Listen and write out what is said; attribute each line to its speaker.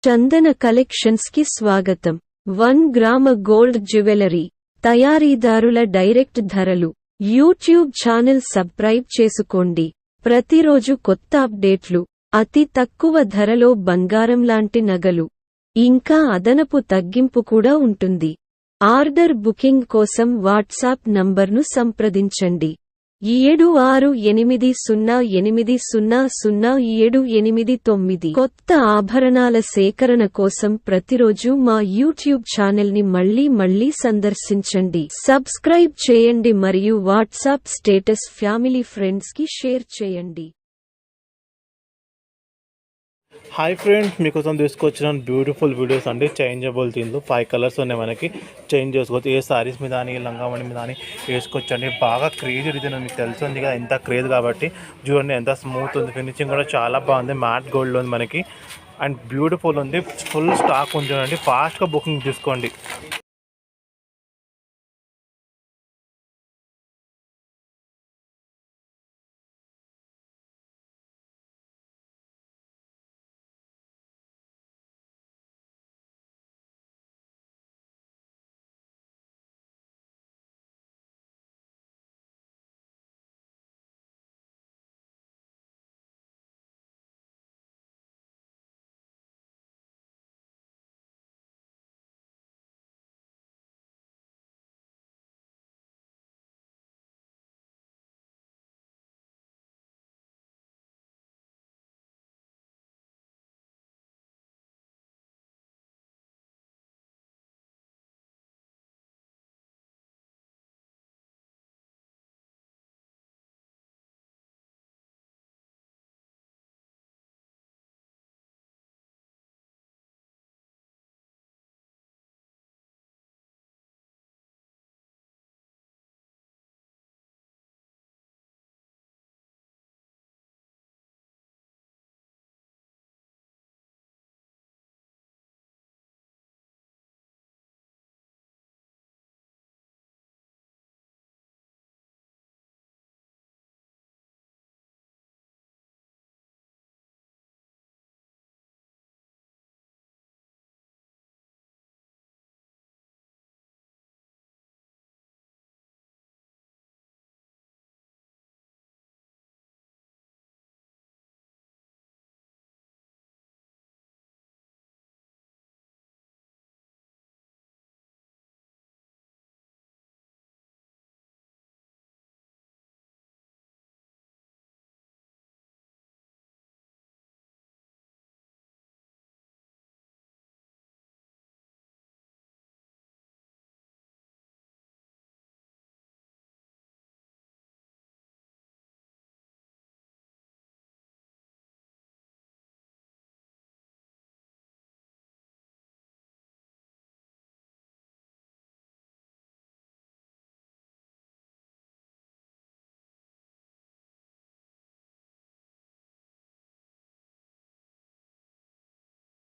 Speaker 1: చందన collections కి స్వాగతం. 1 గ్రామ గోల్డ్ జ్యువెలరీ తయారీదారుల డైరెక్ట్ ధరలు. యూట్యూబ్ ఛానల్ సబ్స్క్రైబ్ చేసుకోండి. ప్రతిరోజు కొత్త అప్డేట్లు, అతి తక్కువ ధరలో బంగారం లాంటి నగలు, ఇంకా అదనపు తగ్గింపు కూడా ఉంటుంది. ఆర్డర్ బుకింగ్ కోసం వాట్సాప్ నంబర్ను సంప్రదించండి. 7680800789. కొత్త ఆభరణాల సేకరణ కోసం ప్రతిరోజు మా యూట్యూబ్ ఛానల్ని మళ్ళీ సందర్శించండి. సబ్స్క్రైబ్ చేయండి మరియు వాట్సాప్ స్టేటస్ ఫ్యామిలీ ఫ్రెండ్స్ కి షేర్ చేయండి.
Speaker 2: హాయ్ ఫ్రెండ్స్, మీకోసం తీసుకొచ్చిన బ్యూటిఫుల్ వీడియోస్ అండి. చేంజబుల్ దీనిలో 5 కలర్స్ ఉన్నాయి. మనకి చేంజ్ చేసుకోవచ్చు. ఏ సారీస్ మీద అని, లంగావణి మీద అని వేసుకోవచ్చు అండి. బాగా క్రేజ్ ఇది మీకు తెలుస్తుంది కదా, ఎంత క్రేజ్ కాబట్టి. చూడండి ఎంత స్మూత్ ఉంది, ఫినిషింగ్ కూడా చాలా బాగుంది. మ్యాట్ గోల్డ్ ఉంది మనకి అండ్ బ్యూటిఫుల్ ఉంది. ఫుల్ స్టాక్ ఉంది చూడండి. ఫాస్ట్గా బుకింగ్ తీసుకోండి.